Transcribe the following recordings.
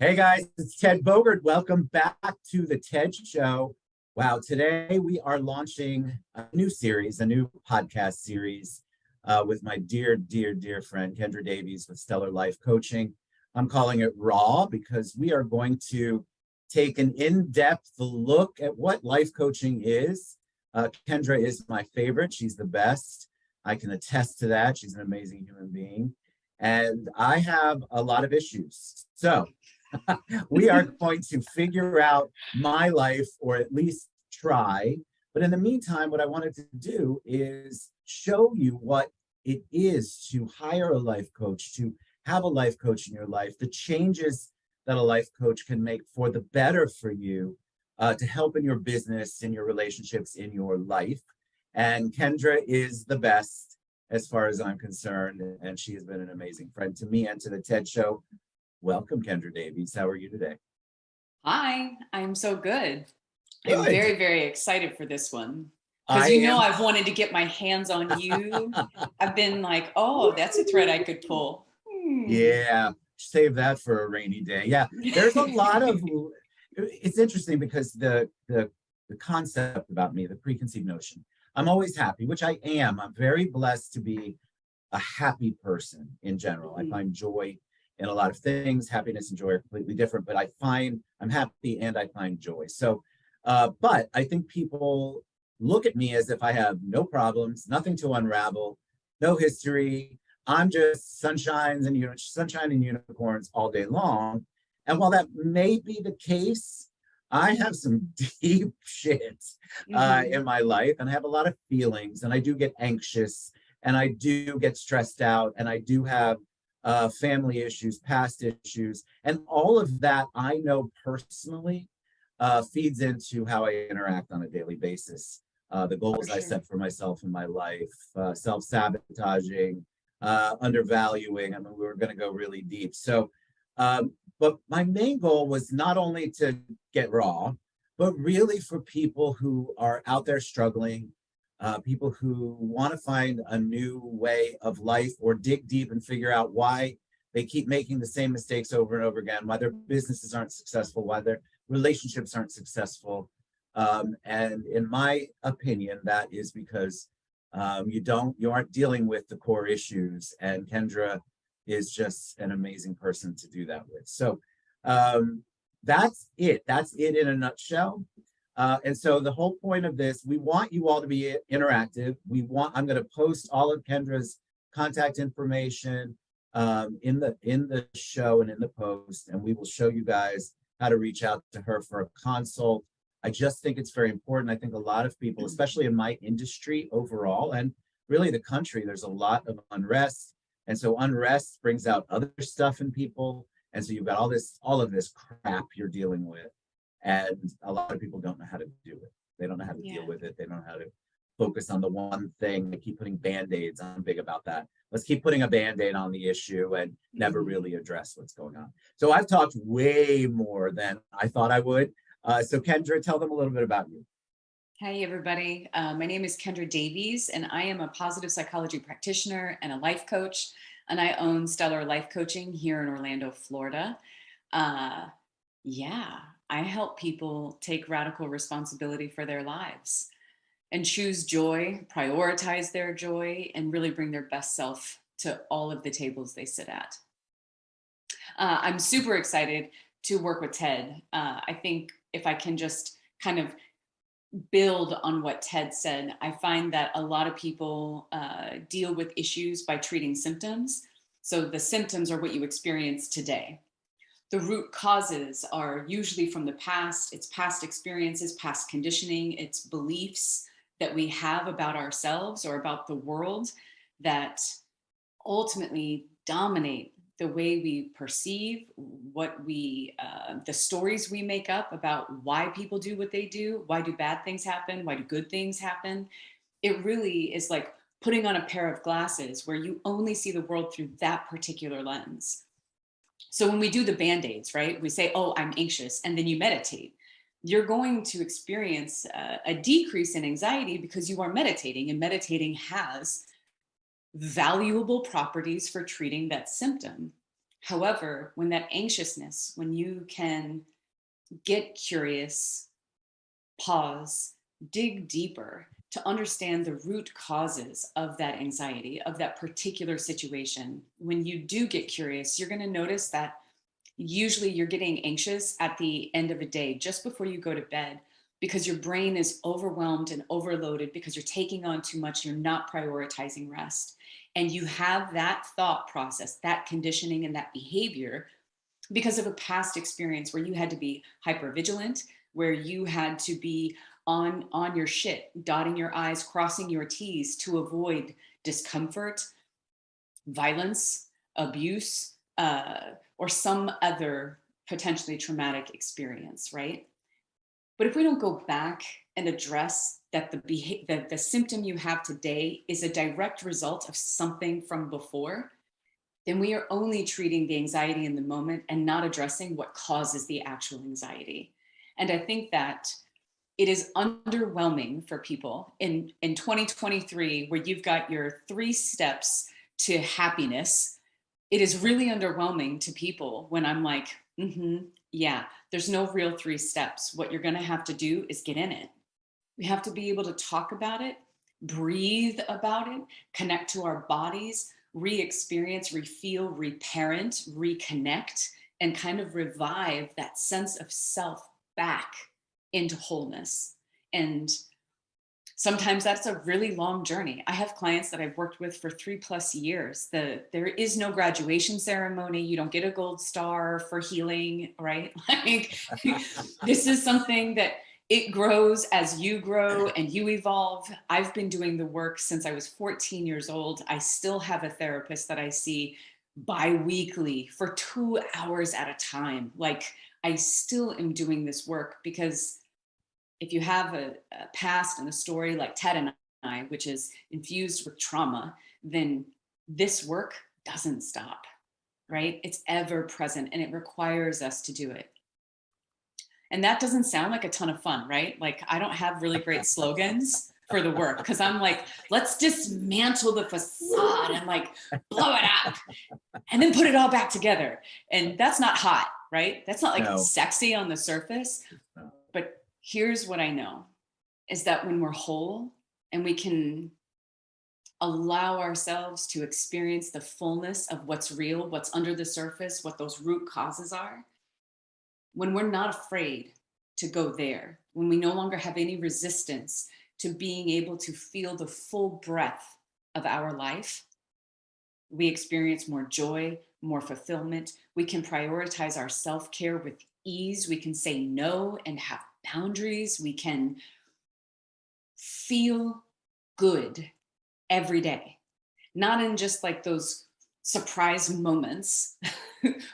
Hey guys, it's Ted Bogert. Welcome back to the TED Show. Wow, today we are launching a new series, a new podcast series with my dear friend Kendra Davies with Stellar Life Coaching. I'm calling it Raw because we are going to take an in-depth look at what life coaching is. Kendra is my favorite. She's the best. I can attest to that. She's an amazing human being. And I have a lot of issues. So, we are going to figure out my life, or at least try. But in the meantime, what I wanted to do is show you what it is to hire a life coach, to have a life coach in your life, the changes that a life coach can make for the better for you, to help in your business, in your relationships, in your life. And Kendra is the best as far as I'm concerned. And she has been an amazing friend to me and to the TED Show. Welcome, Kendra Davies. How are you today? Hi, I'm so good. I'm Good. very excited for this one because I am. I've wanted to get my hands on you. I've been like, oh, that's a thread I could pull. Yeah, save that for a rainy day. Yeah, there's a lot of. It's interesting because the concept about me, the preconceived notion, I'm always happy, which I am. I'm very blessed to be a happy person in general. I find joy in a lot of things. Happiness and joy are completely different, but I find I'm happy and I find joy. So, but I think people look at me as if I have no problems, nothing to unravel, no history. I'm just sunshine and unicorns all day long. And while that may be the case, I have some deep shit in my life, and I have a lot of feelings, and I do get anxious, and I do get stressed out, and I do have family issues, past issues, and all of that I know personally feeds into how I interact on a daily basis. The For goals I sure. set for myself in my life, self-sabotaging, undervaluing. I mean, we were going to go really deep. So, but my main goal was not only to get raw, but really for people who are out there struggling, people who want to find a new way of life or dig deep and figure out why they keep making the same mistakes over and over again, why their businesses aren't successful, why their relationships aren't successful. And in my opinion, that is because you aren't dealing with the core issues. And Kendra is just an amazing person to do that with. So that's it. That's it in a nutshell. And so the whole point of this, we want you all to be interactive. I'm going to post all of Kendra's contact information in the show and in the post, and we will show you guys how to reach out to her for a consult. I just think it's very important. I think a lot of people, especially in my industry overall, and really the country, there's a lot of unrest. And so unrest brings out other stuff in people. And so you've got all of this crap you're dealing with. And a lot of people don't know how to do it. They don't know how to deal Yeah. with it. They don't know how to focus on the one thing. They keep putting band-aids. I'm big about that. Let's keep putting a band-aid on the issue and never really address what's going on. So I've talked way more than I thought I would. So Kendra, tell them a little bit about you. Hey, everybody. My name is Kendra Davies, and I am a positive psychology practitioner and a life coach. And I own Stellar Life Coaching here in Orlando, Florida. Uh, yeah, I help people take radical responsibility for their lives and choose joy, prioritize their joy, and really bring their best self to all of the tables they sit at. I'm super excited to work with Ted. I think if I can just kind of build on what Ted said, I find that a lot of people deal with issues by treating symptoms. So the symptoms are what you experience today. The root causes are usually from the past. It's past experiences, past conditioning, it's beliefs that we have about ourselves or about the world that ultimately dominate the way we perceive the stories we make up about why people do what they do. Why do bad things happen? Why do good things happen? It really is like putting on a pair of glasses where you only see the world through that particular lens. So when we do the band-aids, right, we say, oh, I'm anxious, and then you meditate. You're going to experience a decrease in anxiety because you are meditating, and meditating has valuable properties for treating that symptom. However, when that anxiousness, when you can get curious, pause, dig deeper to understand the root causes of that anxiety, of that particular situation, when you do get curious, you're going to notice that usually you're getting anxious at the end of a day, just before you go to bed, because your brain is overwhelmed and overloaded because you're taking on too much, you're not prioritizing rest. And you have that thought process, that conditioning, and that behavior because of a past experience where you had to be hyper vigilant, where you had to be on your shit, dotting your i's, crossing your t's to avoid discomfort, violence, abuse, or some other potentially traumatic experience, right? But if we don't go back and address that the symptom you have today is a direct result of something from before, then we are only treating the anxiety in the moment and not addressing what causes the actual anxiety. And I think that it is underwhelming for people in 2023, where you've got your 3 steps to happiness. It is really underwhelming to people when I'm like, yeah, there's no real 3 steps. What you're going to have to do is get in it. We have to be able to talk about it, breathe about it, connect to our bodies, re-experience, re-feel, reparent, reconnect, and kind of revive that sense of self back into wholeness. And sometimes that's a really long journey. I have clients that I've worked with for 3+ years. There is no graduation ceremony. You don't get a gold star for healing, right? Like, this is something that it grows as you grow and you evolve. I've been doing the work since I was 14 years old. I still have a therapist that I see bi-weekly for 2 hours at a time. Like, I still am doing this work because if you have a past and a story like Ted and I, which is infused with trauma, then this work doesn't stop, right? It's ever present and it requires us to do it. And that doesn't sound like a ton of fun, right? Like, I don't have really great slogans for the work because I'm like, let's dismantle the facade and like blow it up and then put it all back together. And that's not hot, right? That's not like sexy on the surface. But here's what I know is that when we're whole and we can allow ourselves to experience the fullness of what's real, what's under the surface, what those root causes are, when we're not afraid to go there, when we no longer have any resistance to being able to feel the full breadth of our life, we experience more joy, more fulfillment. We can prioritize our self-care with ease. We can say no and have boundaries. We can feel good every day, not in just like those surprise moments,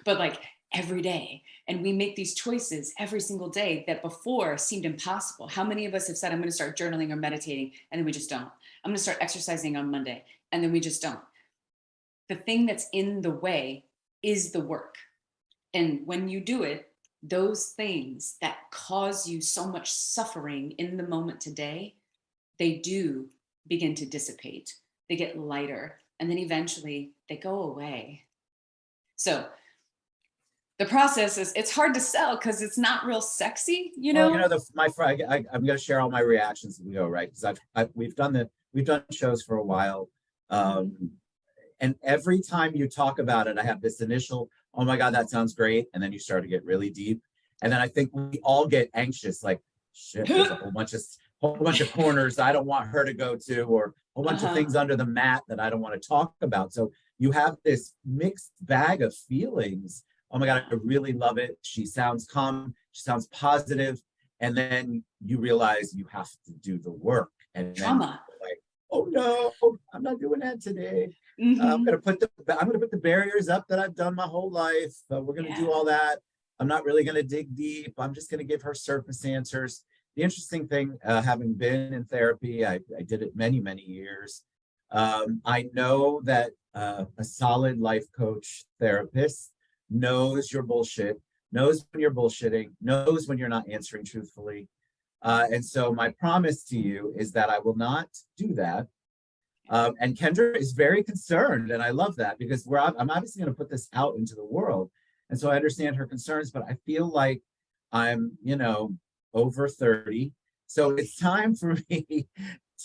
but like every day. And we make these choices every single day that before seemed impossible. How many of us have said, I'm going to start journaling or meditating, and then we just don't? I'm going to start exercising on Monday, and then we just don't. The thing that's in the way is the work. And when you do it, those things that cause you so much suffering in the moment today, they do begin to dissipate. They get lighter, and then eventually they go away. So the process is, it's hard to sell because it's not real sexy, you know? Well, my friend, I'm going to share all my reactions as we go, right? Because we've done shows for a while. And every time you talk about it, I have this initial, oh my God, that sounds great. And then you start to get really deep. And then I think we all get anxious, like, shit, there's a whole bunch of corners I don't want her to go to, or a whole bunch of things under the mat that I don't want to talk about. So you have this mixed bag of feelings. Oh my God, I really love it. She sounds calm. She sounds positive. And then you realize you have to do the work. And trauma. Then like, oh no, I'm not doing that today. I'm gonna put the barriers up that I've done my whole life. We're gonna do all that. I'm not really gonna dig deep. I'm just gonna give her surface answers. The interesting thing, having been in therapy, I did it many, many years. I know that a solid life coach therapist knows your bullshit, knows when you're bullshitting, knows when you're not answering truthfully. And so my promise to you is that I will not do that. And Kendra is very concerned, and I love that because I'm obviously going to put this out into the world, and so I understand her concerns. But I feel like I'm, over 30, so it's time for me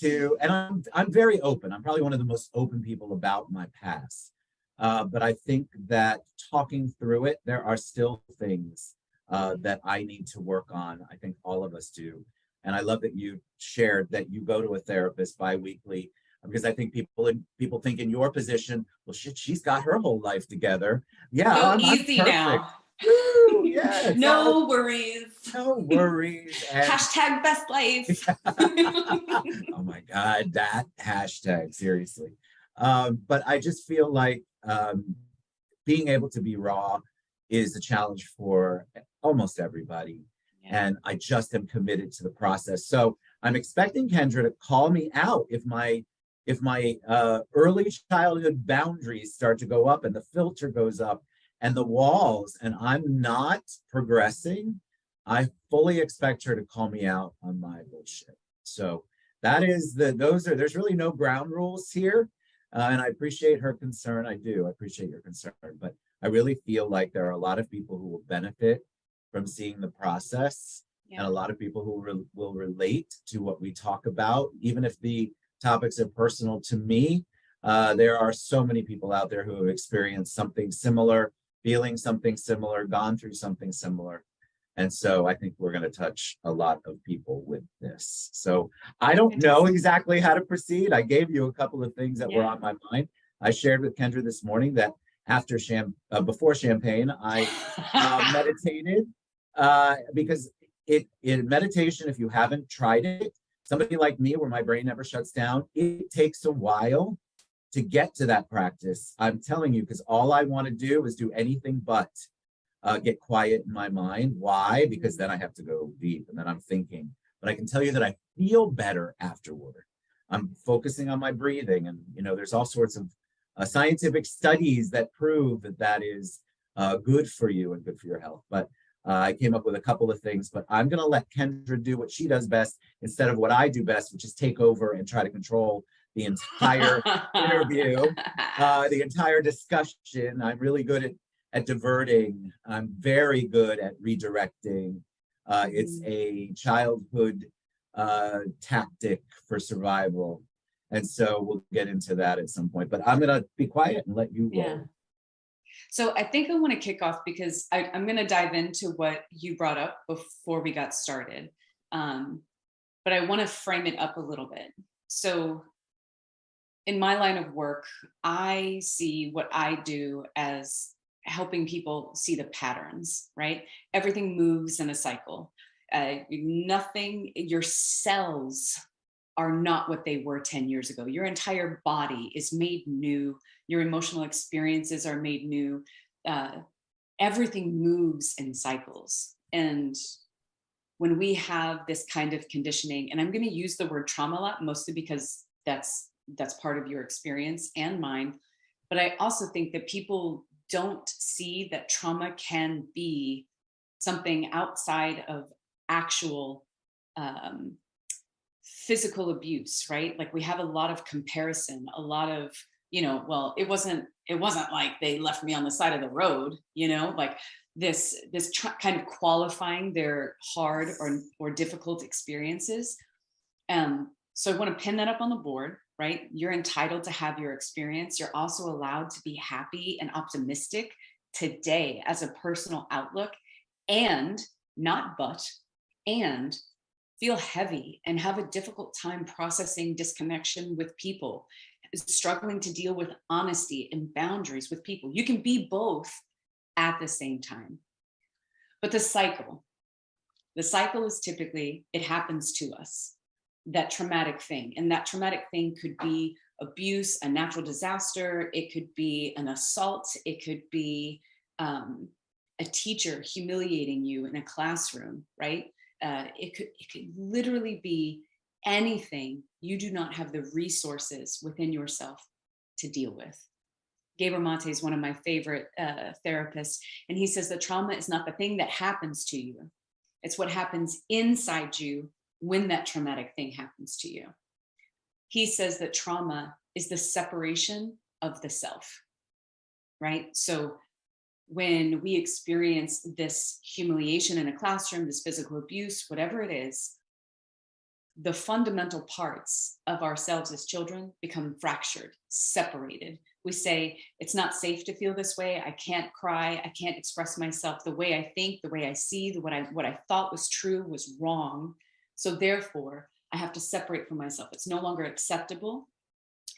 and I'm very open. I'm probably one of the most open people about my past. But I think that talking through it, there are still things that I need to work on. I think all of us do. And I love that you shared that you go to a therapist biweekly, because I think people think in your position, well, shit, she's got her whole life together. Yeah, So I'm easy perfect. now. Woo, yeah, it's all, No worries. no worries. And Hashtag best life. oh my God, that hashtag, seriously. But I just feel like being able to be raw is a challenge for almost everybody. Yeah. And I just am committed to the process. So I'm expecting Kendra to call me out if my early childhood boundaries start to go up and the filter goes up and the walls, and I'm not progressing. I fully expect her to call me out on my bullshit. So there's really no ground rules here. And I appreciate her concern. I do. I appreciate your concern. But I really feel like there are a lot of people who will benefit from seeing the process, and a lot of people who will relate to what we talk about, even if the topics are personal to me. There are so many people out there who have experienced something similar, feeling something similar, gone through something similar. And so I think we're going to touch a lot of people with this. So I don't know exactly how to proceed. I gave you a couple of things that were on my mind. I shared with Kendra this morning that before champagne, I meditated because in meditation, if you haven't tried it, somebody like me where my brain never shuts down, it takes a while to get to that practice. I'm telling you, because all I want to do is do anything but get quiet in my mind. Why? Because then I have to go deep and then I'm thinking. But I can tell you that I feel better afterward. I'm focusing on my breathing, and there's all sorts of scientific studies that prove that is good for you and good for your health. But I came up with a couple of things, but I'm going to let Kendra do what she does best instead of what I do best, which is take over and try to control the entire interview, the entire discussion. I'm really good at diverting. I'm very good at redirecting. It's a childhood tactic for survival. And so we'll get into that at some point, but I'm going to be quiet and let you roll. Yeah. So I think I want to kick off because I'm going to dive into what you brought up before we got started. But I want to frame it up a little bit. So in my line of work, I see what I do as helping people see the patterns, right? Everything moves in a cycle. Your cells are not what they were 10 years ago. Your entire body is made new. Your emotional experiences are made new. Everything moves in cycles. And when we have this kind of conditioning, and I'm going to use the word trauma a lot, mostly because that's part of your experience and mine. But I also think that people don't see that trauma can be something outside of actual physical abuse, right? Like we have a lot of comparison, a lot of, well, it wasn't like they left me on the side of the road, like this kind of qualifying their hard or difficult experiences. So I want to pin that up on the board, right? You're entitled to have your experience. You're also allowed to be happy and optimistic today as a personal outlook, and feel heavy and have a difficult time processing disconnection with people, struggling to deal with honesty and boundaries with people. You can be both at the same time. But the cycle is typically, it happens to us, that traumatic thing. And that traumatic thing could be abuse, a natural disaster. It could be an assault. It could be a teacher humiliating you in a classroom, right? It could literally be anything you do not have the resources within yourself to deal with. Gabor Mate is one of my favorite therapists, and he says that trauma is not the thing that happens to you. It's what happens inside you when that traumatic thing happens to you. He says that trauma is the separation of the self, right? So when we experience this humiliation in a classroom, this physical abuse, whatever it is, the fundamental parts of ourselves as children become fractured, separated. We say, it's not safe to feel this way. I can't cry. I can't express myself the way I think, the way I see, what I thought was true was wrong. So therefore, I have to separate from myself. It's no longer acceptable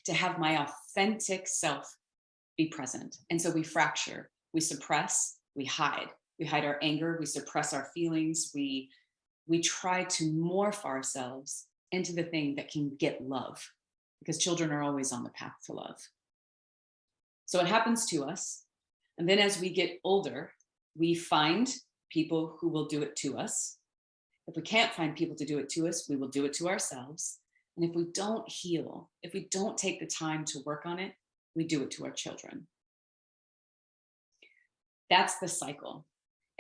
to have my authentic self be present. And so we fracture, we suppress, we hide. We hide our anger, we suppress our feelings, we try to morph ourselves into the thing that can get love, because children are always on the path to love. So it happens to us. And then as we get older, we find people who will do it to us. If we can't find people to do it to us, we will do it to ourselves. And if we don't heal, if we don't take the time to work on it, we do it to our children. That's the cycle.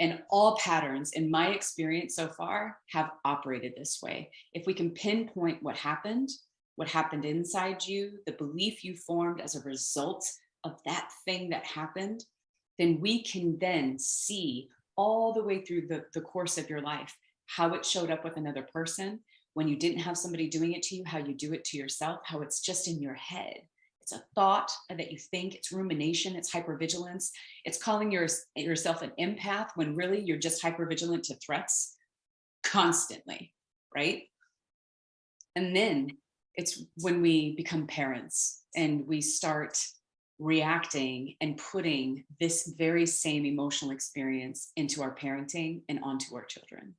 And all patterns, in my experience so far, have operated this way. If we can pinpoint what happened inside you, the belief you formed as a result of that thing that happened, then we can then see all the way through the course of your life, how it showed up with another person, when you didn't have somebody doing it to you, how you do it to yourself, how it's just in your head. It's a thought that you think, it's rumination, it's hypervigilance. It's calling yourself an empath when really you're just hypervigilant to threats constantly, right? And then it's when we become parents and we start reacting and putting this very same emotional experience into our parenting and onto our children.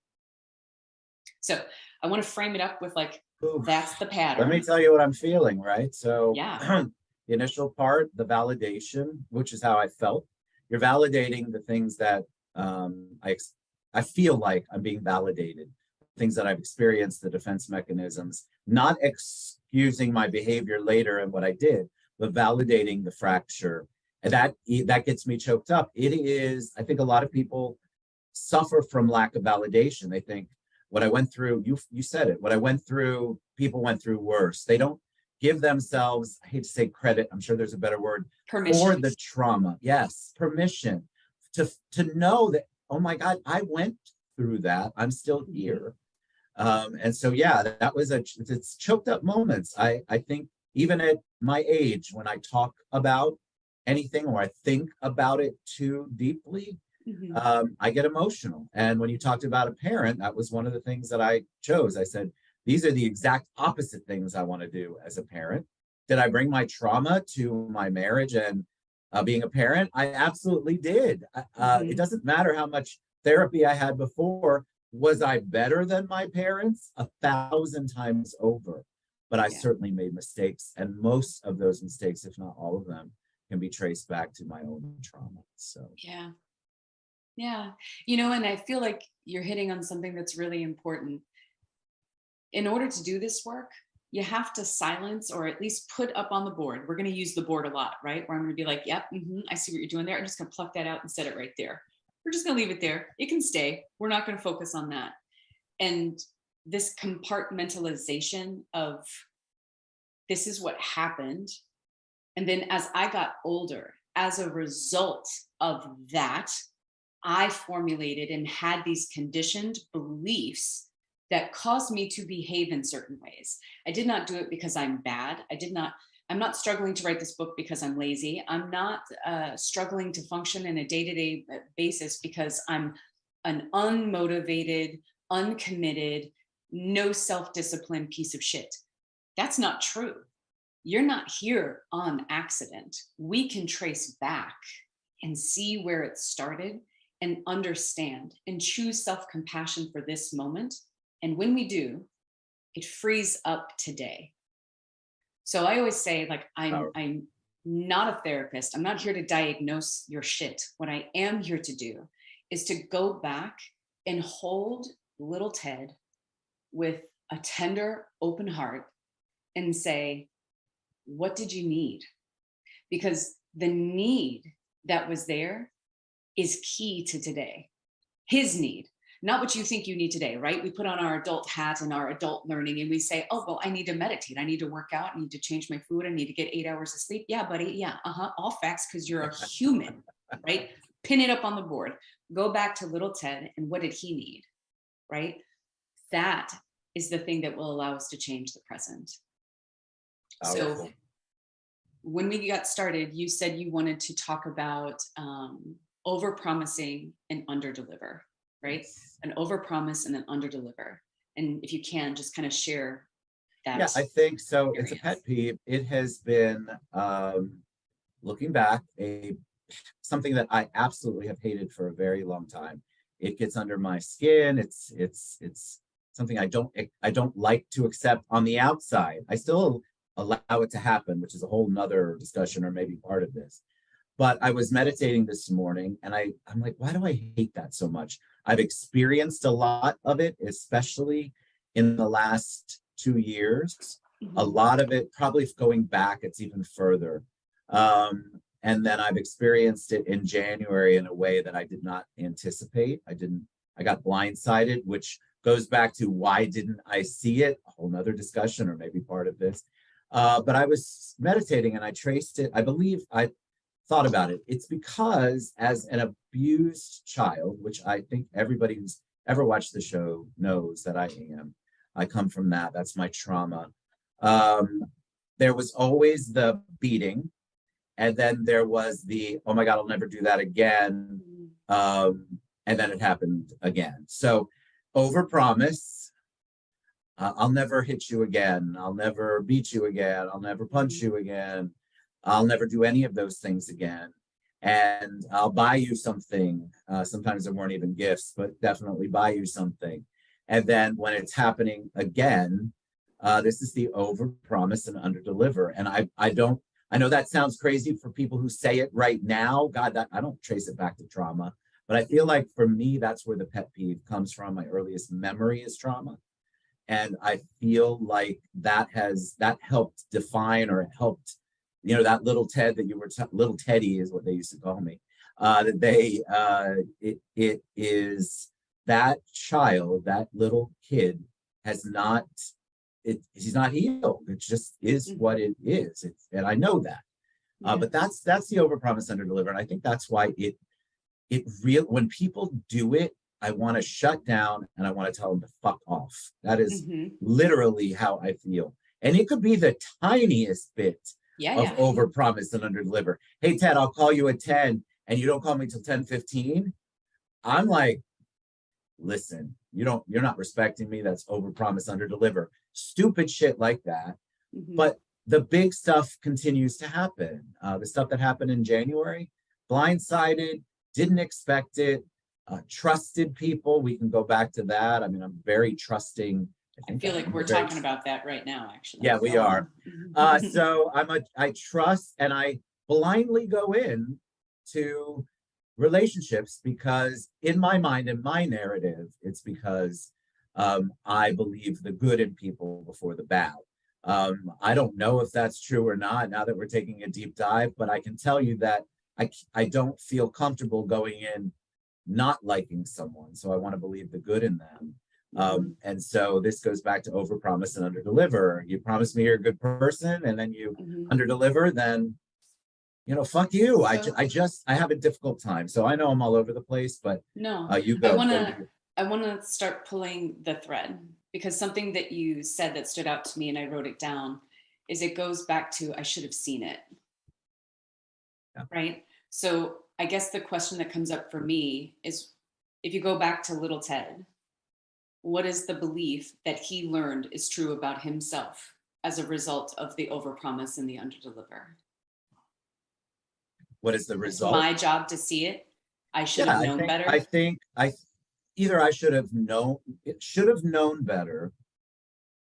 So I want to frame it up with like, Oof. that's the pattern. Let me tell you what I'm feeling, right? So Yeah. the initial part, the validation, which is how I felt. You're validating the things that I feel like I'm being validated, things that I've experienced, the defense mechanisms, not excusing my behavior later and what I did, but validating the fracture. And that gets me choked up. It is, I think a lot of people suffer from lack of validation. They think, what I went through, you said it, what I went through, people went through worse. They don't give themselves, I hate to say credit, I'm sure there's a better word, Permission. for the trauma. Yes, permission to know that, oh my God, I went through that. I'm still here. And so, yeah, that was it's choked up moments. I think even at my age, when I talk about anything or I think about it too deeply, I get emotional. And when you talked about a parent, that was one of the things that I chose. I said, these are the exact opposite things I want to do as a parent. Did I bring my trauma to my marriage and being a parent? I absolutely did. It doesn't matter how much therapy I had before. Was I better than my parents? 1,000 times over. But I certainly made mistakes. And most of those mistakes, if not all of them, can be traced back to my own trauma. So, yeah. Yeah. You know, and I feel like you're hitting on something that's really important. In order to do this work, you have to silence or at least put up on the board. We're going to use the board a lot, right? Where I'm going to be like, yep, I see what you're doing there. I'm just going to pluck that out and set it right there. We're just going to leave it there. It can stay. We're not going to focus on that. And this compartmentalization of this is what happened. And then as I got older, as a result of that, I formulated and had these conditioned beliefs that caused me to behave in certain ways. I did not do it because I'm bad. I'm not struggling to write this book because I'm lazy. I'm not struggling to function in a day-to-day basis because I'm an unmotivated, uncommitted, no self-discipline piece of shit. That's not true. You're not here on accident. We can trace back and see where it started and understand and choose self-compassion for this moment. And when we do, it frees up today. So I always say, like, I'm not a therapist. I'm not here to diagnose your shit. What I am here to do is to go back and hold little Ted with a tender, open heart and say, what did you need? Because the need that was there is key to today. His need, not what you think you need today, right? We put on our adult hat and our adult learning and we say, oh, well, I need to meditate. I need to work out. I need to change my food. I need to get 8 hours of sleep. Yeah, buddy. Yeah. All facts, because you're a human, right? Pin it up on the board. Go back to little Ted and what did he need, right? That is the thing that will allow us to change the present. Powerful. So when we got started, you said you wanted to talk about over-promising and under-deliver, right? An over-promise and an under-deliver. And if you can, just kind of share that. Yeah, I think so. Experience. It's a pet peeve. It has been, looking back, something that I absolutely have hated for a very long time. It gets under my skin. It's something I don't like to accept on the outside. I still allow it to happen, which is a whole nother discussion or maybe part of this. But I was meditating this morning and I'm like, why do I hate that so much? I've experienced a lot of it, especially in the last 2 years. Mm-hmm. A lot of it, probably going back, it's even further. And then I've experienced it in January in a way that I did not anticipate. I got blindsided, which goes back to why didn't I see it? A whole nother discussion or maybe part of this. But I was meditating and I traced it. I believe I thought about it. It's because as an abused child, which I think everybody who's ever watched the show knows that I am, I come from that. That's my trauma. There was always the beating. And then there was the, oh my God, I'll never do that again. And then it happened again. So overpromise, I'll never hit you again. I'll never beat you again. I'll never punch you again. I'll never do any of those things again. And I'll buy you something. Sometimes there weren't even gifts, but definitely buy you something. And then when it's happening again, this is the overpromise and underdeliver. And I know that sounds crazy for people who say it right now. God, I don't trace it back to trauma. But I feel like for me, that's where the pet peeve comes from. My earliest memory is trauma. And I feel like that helped define or helped, that little Ted that you were, little Teddy is what they used to call me. It is that child, that little kid he's not healed. It just is what it is. And I know that. But that's the overpromise underdeliver. And I think that's why when people do it, I want to shut down and I want to tell them to fuck off. That is literally how I feel. And it could be the tiniest bit of overpromise and underdeliver. Hey, Ted, I'll call you at 10 and you don't call me till 10:15. I'm like, listen, you're not respecting me. That's overpromise underdeliver. Stupid shit like that. But the big stuff continues to happen. The stuff that happened in January, blindsided, didn't expect it, trusted people. We can go back to that. I mean, I'm very trusting. I feel like we're talking about that right now, actually. Yeah, we are. So I trust and I blindly go in to relationships because in my mind, in my narrative, it's because I believe the good in people before the bad. I don't know if that's true or not now that we're taking a deep dive, but I can tell you that I don't feel comfortable going in not liking someone. So I want to believe the good in them. And so this goes back to overpromise and underdeliver. You promise me you're a good person and then you underdeliver, then fuck you. So, I have a difficult time. So I know I'm all over the place, but no, you go. I want to start pulling the thread because something that you said that stood out to me and I wrote it down is it goes back to, I should have seen it. Yeah. Right. So I guess the question that comes up for me is if you go back to little Ted, what is the belief that he learned is true about himself as a result of the overpromise and the underdeliver? What is the result? It's my job to see it. I should have known better. I think I should have known better.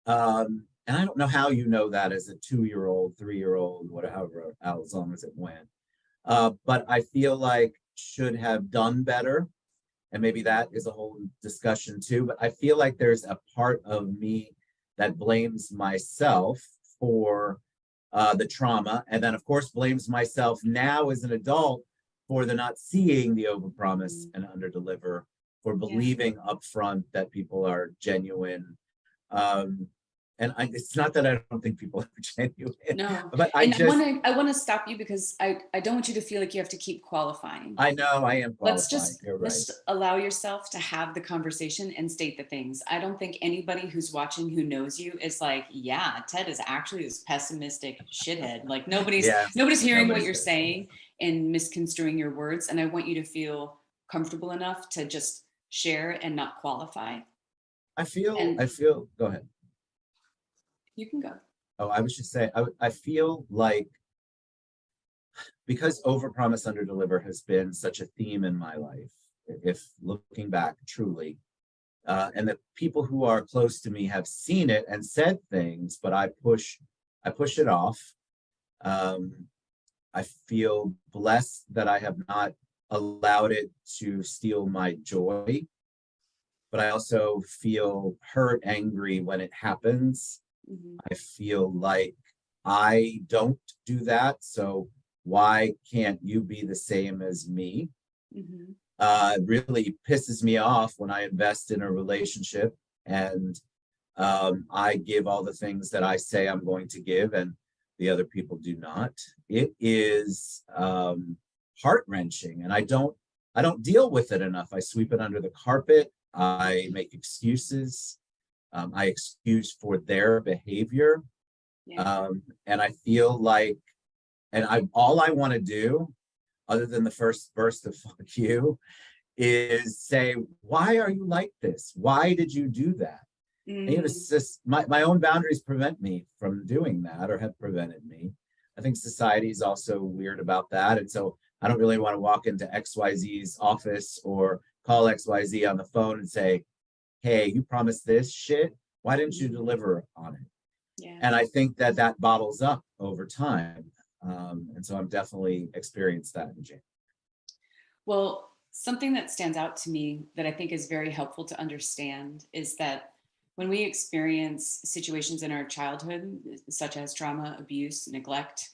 And I don't know how you know that as a 2-year-old, 3-year-old, whatever, as long as it went. But I feel like should have done better. And maybe that is a whole discussion too. But I feel like there's a part of me that blames myself for the trauma. And then, of course, blames myself now as an adult for the not seeing the overpromise and underdeliver for believing upfront that people are genuine. And it's not that I don't think people are genuine. No, but and I want to stop you because I don't want you to feel like you have to keep qualifying. I know I am Let's qualifying. You're right. just allow yourself to have the conversation and state the things. I don't think anybody who's watching who knows you is like, yeah, Ted is actually this pessimistic shithead. Like nobody's hearing what you're saying and misconstruing your words. And I want you to feel comfortable enough to just share and not qualify. I feel, go ahead. You can go. Oh, I was just saying, I feel like because overpromise, underdeliver has been such a theme in my life, if looking back truly, and the people who are close to me have seen it and said things, but I push it off. I feel blessed that I have not allowed it to steal my joy, but I also feel hurt, angry when it happens. Mm-hmm. I feel like I don't do that, so why can't you be the same as me? Mm-hmm. It really pisses me off when I invest in a relationship and I give all the things that I say I'm going to give and the other people do not. It is heart-wrenching, and I don't deal with it enough. I sweep it under the carpet. I make excuses. I excuse for their behavior. Yeah. And I feel like, and all I want to do, other than the first burst of fuck you, is say, why are you like this? Why did you do that? And it's just my own boundaries prevent me from doing that, or have prevented me. I think society is also weird about that. And so I don't really want to walk into XYZ's office or call XYZ on the phone and say, hey, you promised this shit. Why didn't you deliver on it? Yeah. And I think that bottles up over time. And so I've definitely experienced that in January. Well, something that stands out to me that I think is very helpful to understand is that when we experience situations in our childhood, such as trauma, abuse, neglect,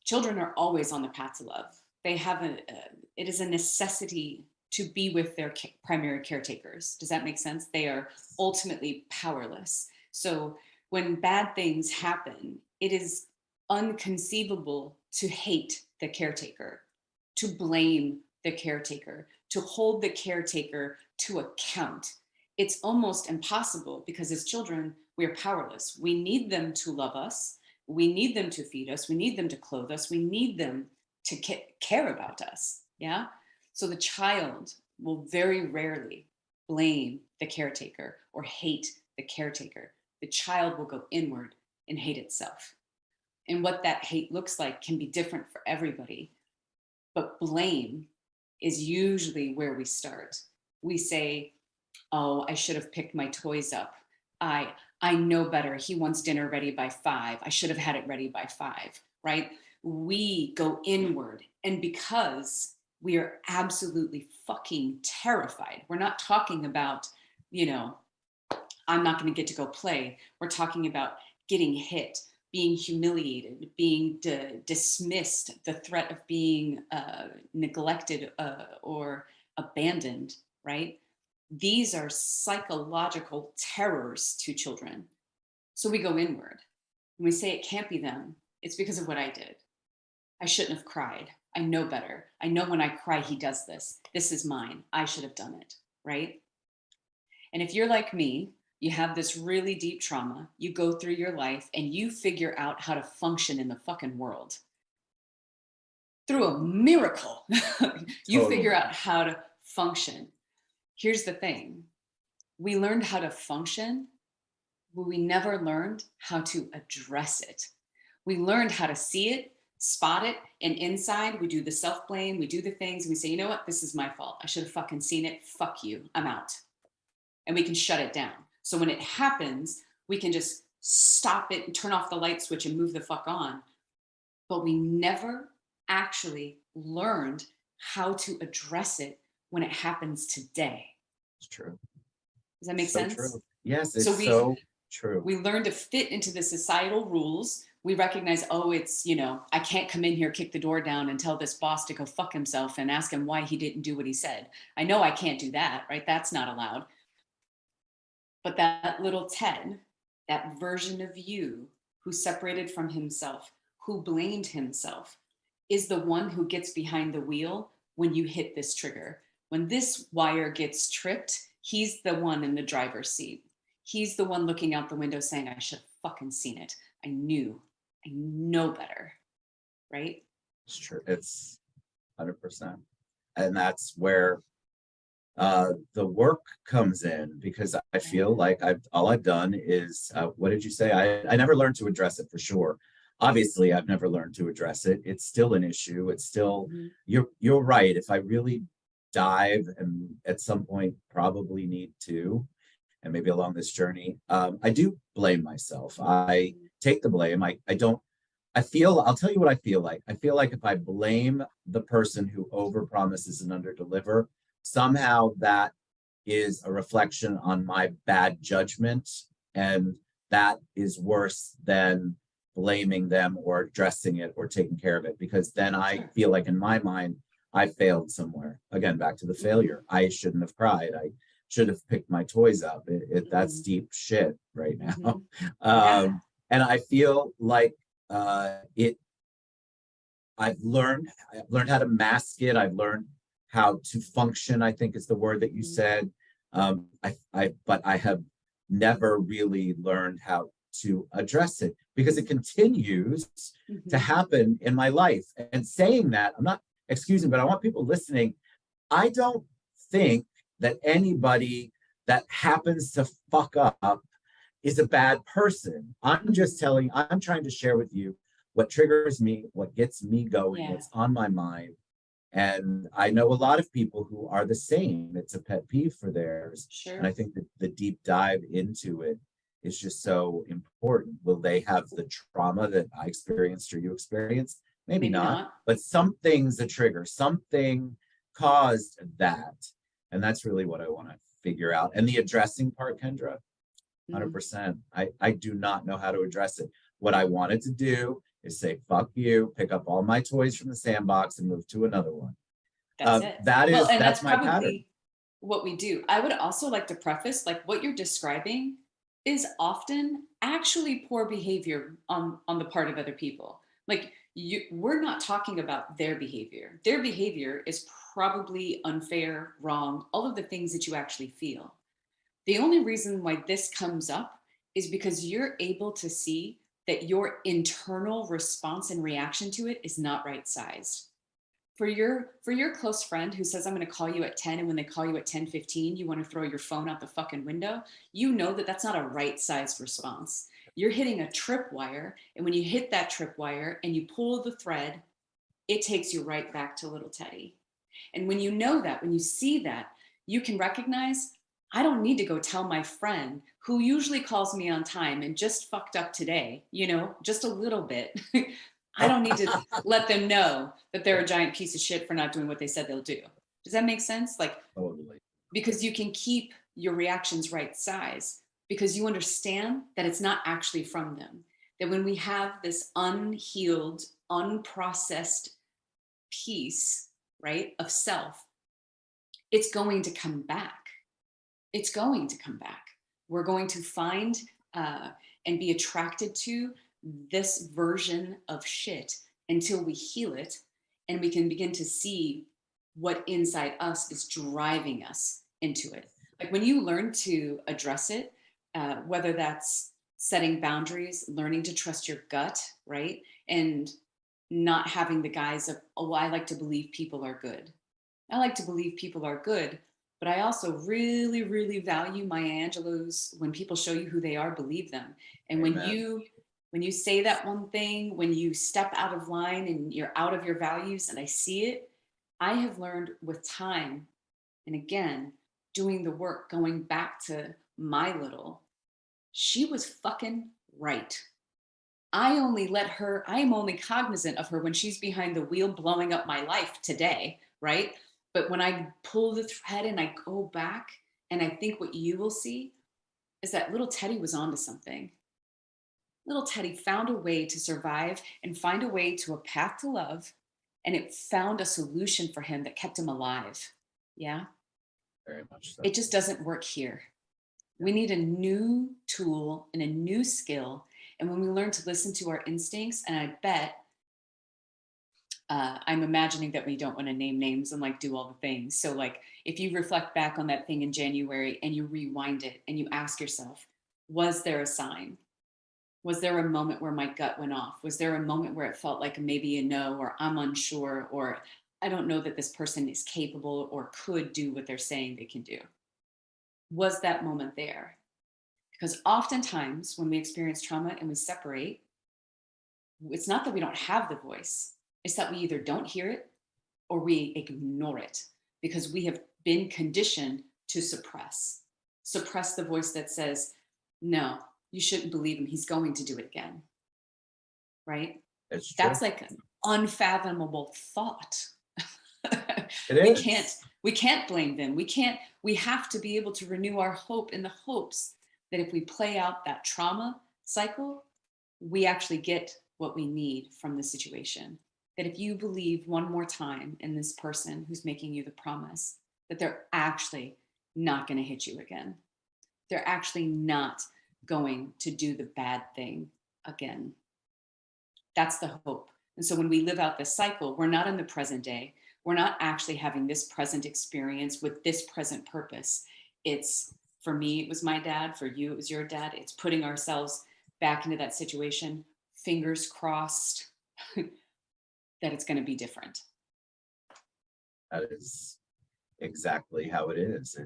children are always on the path to love. They have it is a necessity to be with their primary caretakers. Does that make sense? They are ultimately powerless. So when bad things happen, it is unconceivable to hate the caretaker, to blame the caretaker, to hold the caretaker to account. It's almost impossible because as children, we are powerless. We need them to love us. We need them to feed us. We need them to clothe us. We need them to care about us. Yeah. So the child will very rarely blame the caretaker or hate the caretaker. The child will go inward and hate itself. And what that hate looks like can be different for everybody. But blame is usually where we start. We say, oh, I should have picked my toys up. I know better. He wants dinner ready by 5. I should have had it ready by 5, right? We go inward. And because we are absolutely fucking terrified, we're not talking about, I'm not going to get to go play. We're talking about getting hit, being humiliated, being dismissed, the threat of being neglected or abandoned, right? These are psychological terrors to children. So we go inward. When we say it can't be them, it's because of what I did. I shouldn't have cried. I know better. I know when I cry, he does this. This is mine. I should have done it, right? And if you're like me, you have this really deep trauma, you go through your life and you figure out how to function in the fucking world. Through a miracle, you figure out how to function. Here's the thing. We learned how to function, but we never learned how to address it. We learned how to see it, spot it, and inside we do the self-blame, we do the things, and we say, you know what, this is my fault. I should have fucking seen it. Fuck you, I'm out. And we can shut it down. So when it happens, we can just stop it and turn off the light switch and move the fuck on. But we never actually learned how to address it when it happens today. It's true. Does that make sense? True. Yes, it's so true. We learn to fit into the societal rules. we recognize, oh, it's, I can't come in here, kick the door down and tell this boss to go fuck himself and ask him why he didn't do what he said. I know I can't do that, right? That's not allowed. But that little Ted, that version of you who separated from himself, who blamed himself, is the one who gets behind the wheel when you hit this trigger. When this wire gets tripped, he's the one in the driver's seat. He's the one looking out the window saying, I should have fucking seen it. I know better, right? It's true. It's 100%. And that's where the work comes in, because I feel like all I've done is, what did you say? I never learned to address it, for sure. Obviously, I've never learned to address it. It's still an issue. It's still, you're right. If I really dive, and at some point probably need to, and maybe along this journey, I do blame myself. I take the blame. I'll tell you what I feel like. I feel like if I blame the person who overpromises and underdeliver, somehow that is a reflection on my bad judgment, and that is worse than blaming them or addressing it or taking care of it, because then I feel like in my mind I failed somewhere. Again, back to the failure. I shouldn't have cried. I should have picked my toys up. That's deep shit right now. And I feel like I've learned how to mask it. I've learned how to function, I think is the word that you said. But I have never really learned how to address it, because it continues to happen in my life. And saying that, I'm not excusing, but I want people listening. I don't think that anybody that happens to fuck up is a bad person. I'm trying to share with you what triggers me, what gets me going, what's on my mind. And I know a lot of people who are the same. It's a pet peeve for theirs. Sure. And I think that the deep dive into it is just so important. Will they have the trauma that I experienced or you experienced? Maybe not. But something's a trigger. Something caused that. And that's really what I want to figure out. And the addressing part, Kendra, 100%. I do not know how to address it. What I wanted to do is say, fuck you, pick up all my toys from the sandbox and move to another one. That's it. That's my probably pattern. What we do. I would also like to preface, like, what you're describing is often actually poor behavior on the part of other people. Like, we're not talking about their behavior. Their behavior is probably unfair, wrong, all of the things that you actually feel. The only reason why this comes up is because you're able to see that your internal response and reaction to it is not right sized. For your close friend who says, I'm going to call you at 10, and when they call you at 10:15, you want to throw your phone out the fucking window, you know that that's not a right sized response. You're hitting a tripwire, and when you hit that tripwire and you pull the thread, it takes you right back to little Teddy. And when you know that, when you see that, you can recognize, I don't need to go tell my friend who usually calls me on time and just fucked up today, just a little bit. I don't need to let them know that they're a giant piece of shit for not doing what they said they'll do. Does that make sense? Like, totally. Because you can keep your reactions right size, because you understand that it's not actually from them. That when we have this unhealed, unprocessed piece, right, of self, it's going to come back. It's going to come back. We're going to find and be attracted to this version of shit until we heal it, and we can begin to see what inside us is driving us into it. Like, when you learn to address it, whether that's setting boundaries, learning to trust your gut, right? And not having the guise of, oh, I like to believe people are good. I like to believe people are good, but I also really, really value Maya Angelou's, when people show you who they are, believe them. And Amen. when you say that one thing, when you step out of line and you're out of your values, and I see it, I have learned with time, and again, doing the work, going back to my little, she was fucking right. I am only cognizant of her when she's behind the wheel blowing up my life today, right? But when I pull the thread and I go back, and I think what you will see is that little Teddy was onto something. Little Teddy found a way to survive and find a way to a path to love. And it found a solution for him that kept him alive. Yeah. Very much so. It just doesn't work here. We need a new tool and a new skill. And when we learn to listen to our instincts, and I bet I'm imagining that we don't want to name names and like do all the things. So, like, if you reflect back on that thing in January and you rewind it and you ask yourself, was there a sign? Was there a moment where my gut went off? Was there a moment where it felt like maybe a no, or I'm unsure, or I don't know that this person is capable or could do what they're saying they can do? Was that moment there? Because oftentimes when we experience trauma and we separate, it's not that we don't have the voice, it's that we either don't hear it or we ignore it because we have been conditioned to suppress the voice that says, no, you shouldn't believe him. He's going to do it again. Right? It's true. That's like an unfathomable thought. It we is. can't blame them. We have to be able to renew our hope in the hopes that if we play out that trauma cycle, we actually get what we need from the situation. That if you believe one more time in this person who's making you the promise, that they're actually not going to hit you again. They're actually not going to do the bad thing again. That's the hope. And so when we live out this cycle, we're not in the present day. We're not actually having this present experience with this present purpose. It's, for me, it was my dad. For you, it was your dad. It's putting ourselves back into that situation, fingers crossed that it's going to be different. That is exactly how it is.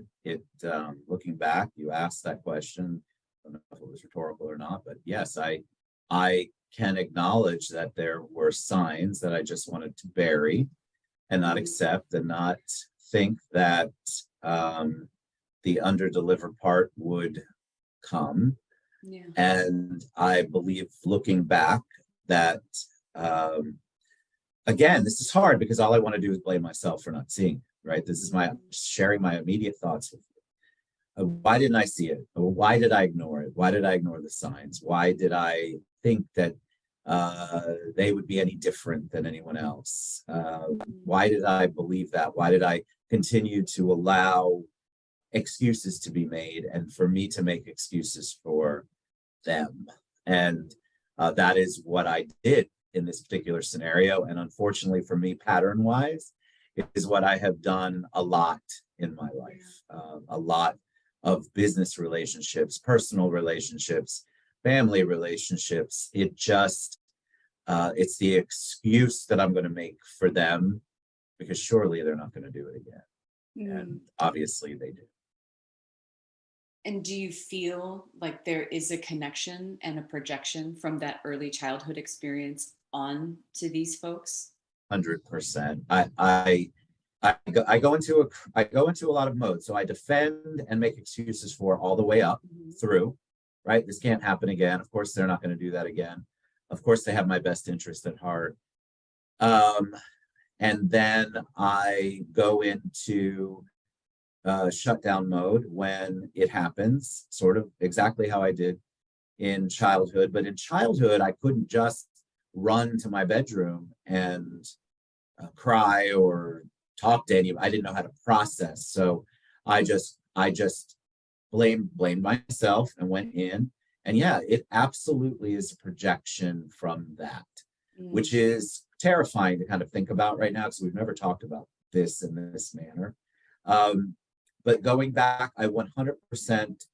Looking back, you asked that question. I don't know if it was rhetorical or not, but yes, I can acknowledge that there were signs that I just wanted to bury and not accept, and not think that the underdelivered part would come. Yeah. And I believe, looking back, that again, this is hard because all I want to do is blame myself for not seeing it, right? This is my sharing my immediate thoughts with you. Why didn't I see it? Or why did I ignore it? Why did I ignore the signs? Why did I think that they would be any different than anyone else? Why did I believe that? Why did I continue to allow excuses to be made and for me to make excuses for them? And that is what I did in this particular scenario. And unfortunately for me, pattern wise, it is what I have done a lot in my life. A lot of business relationships, personal relationships, family relationships. It just, it's the excuse that I'm going to make for them, because surely they're not going to do it again. And obviously they do. And do you feel like there is a connection and a projection from that early childhood experience on to these folks? 100%. I go into a lot of modes. So I defend and make excuses for all the way up through, right? This can't happen again. Of course, they're not going to do that again. Of course, they have my best interest at heart. And then I go into shutdown mode when it happens, sort of exactly how I did in childhood. But in childhood, I couldn't just run to my bedroom and cry or talk to anyone. I didn't know how to process. So I just blamed myself and went in. And yeah, it absolutely is a projection from that, which is terrifying to kind of think about right now, because we've never talked about this in this manner. But going back, I 100%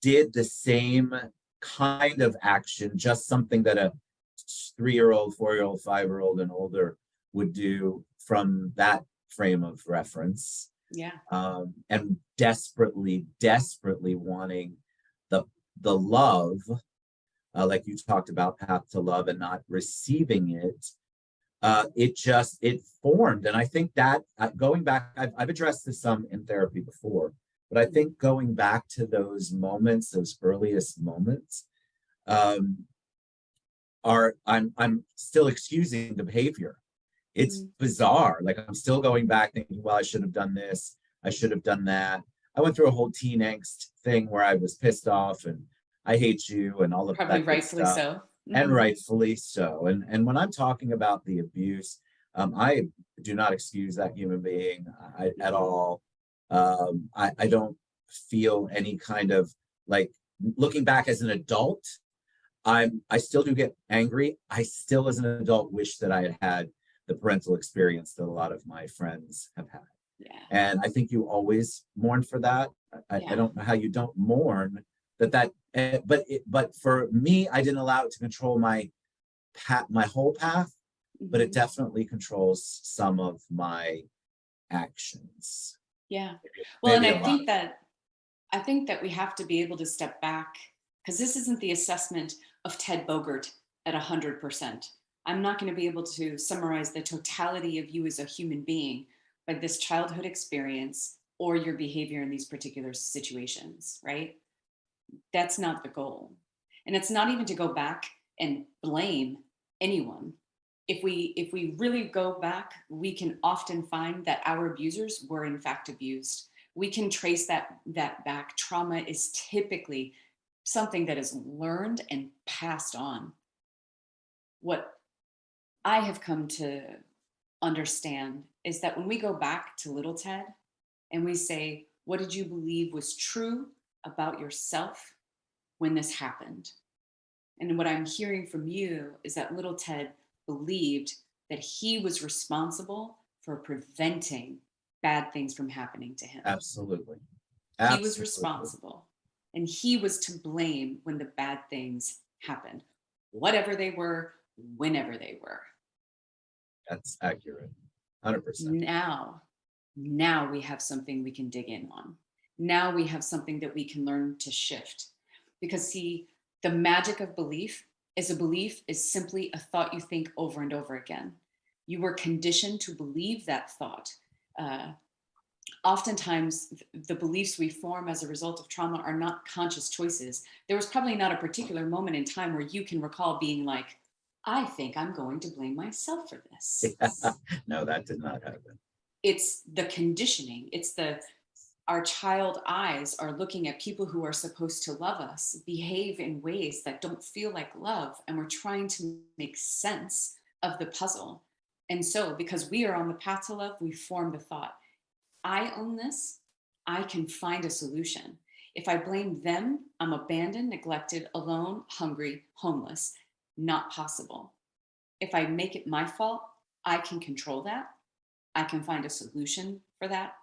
did the same kind of action, just something that a 3-year-old, 4-year-old, 5-year-old, and older would do from that frame of reference. Yeah. And desperately wanting the love, like you talked about, path to love, and not receiving it. It formed. And I think that going back, I've addressed this some in therapy before, but I think going back to those moments, those earliest moments, I'm still excusing the behavior. It's bizarre. Like, I'm still going back thinking, well, I should have done this. I should have done that. I went through a whole teen angst thing where I was pissed off and I hate you and all of Probably that good rightfully stuff. so. And Mhm. rightfully so. And when I'm talking about the abuse, I do not excuse that human being at Mhm. all. I don't feel any kind of like looking back as an adult. I still do get angry. I still, as an adult, wish that I had had the parental experience that a lot of my friends have had. Yeah. And I think you always mourn for that. I Yeah. don't know how you don't mourn but for me, I didn't allow it to control my whole path, but it Mhm. definitely controls some of my actions. Yeah. Well, and Maybe a lot of I think that we have to be able to step back because this isn't the assessment of Ted Bogert at 100%. I'm not going to be able to summarize the totality of you as a human being by this childhood experience or your behavior in these particular situations, right? That's not the goal. And it's not even to go back and blame anyone. If we really go back, we can often find that our abusers were in fact abused. We can trace that back. Trauma is typically something that is learned and passed on. What I have come to understand is that when we go back to little Ted and we say, what did you believe was true about yourself when this happened? And what I'm hearing from you is that little Ted believed that he was responsible for preventing bad things from happening to him. absolutely. He was Absolutely. responsible and he was to blame when the bad things happened, whatever they were, whenever they were. That's accurate. 100%. Now, now we have something we can dig in on. Now we have something that we can learn to shift. Because, see, the magic of belief is a belief is simply a thought you think over and over again. You were conditioned to believe that thought. Uh, Oftentimes, the beliefs we form as a result of trauma are not conscious choices. There was probably not a particular moment in time where you can recall being like, I think I'm going to blame myself for this. Yeah. No, that did not happen. It's the conditioning. It's the our child eyes are looking at people who are supposed to love us behave in ways that don't feel like love, and we're trying to make sense of the puzzle. And so because we are on the path to love, we form the thought, I own this, I can find a solution. If I blame them, I'm abandoned, neglected, alone, hungry, homeless. Not possible. If I make it my fault, I can control that, I can find a solution for that.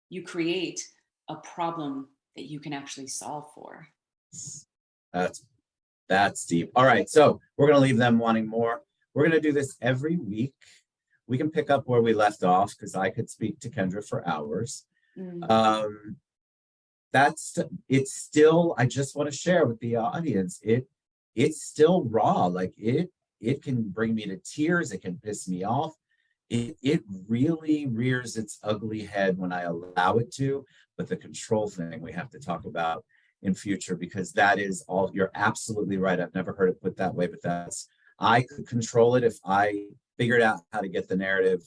You create a problem that you can actually solve for. That's that's deep. All right, so we're gonna leave them wanting more. We're gonna do this every week. We can pick up where we left off because I could speak to Kendra for hours. Mm, Um, that's it's still. I just want to share with the audience. It's still raw. Like it can bring me to tears. It can piss me off. It really rears its ugly head when I allow it to. But the control thing we have to talk about in future because that is all. You're absolutely right. I've never heard it put that way, but that's I could control it if I figured out how to get the narrative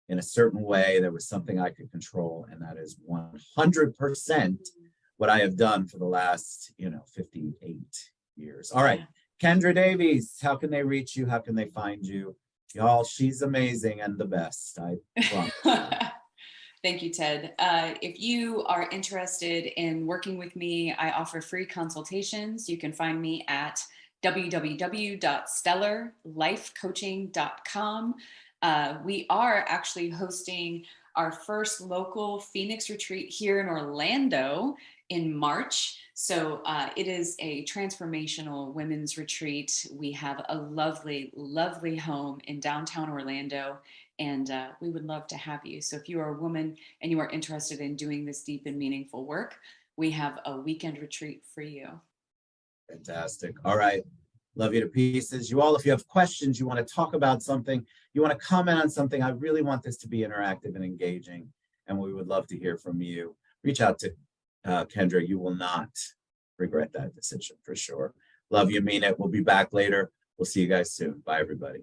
in a certain way. There was something I could control, and that is 100% what I have done for the last 58 years. All right, yeah. Kendra Davies, how can they reach you? How can they find you? Y'all, she's amazing and the best. I promise you. Thank you, Ted. If you are interested in working with me, I offer free consultations. You can find me at www.stellarlifecoaching.com. We are actually hosting our first local Phoenix retreat here in Orlando in March. So it is a transformational women's retreat. We have a lovely, lovely home in downtown Orlando, and we would love to have you. So if you are a woman and you are interested in doing this deep and meaningful work, we have a weekend retreat for you. Fantastic. All right. Love you to pieces. You all, if you have questions, you want to talk about something, you want to comment on something, I really want this to be interactive and engaging, and we would love to hear from you. Reach out to Kendra. You will not regret that decision for sure. Love you, mean it. We'll be back later. We'll see you guys soon. Bye, everybody.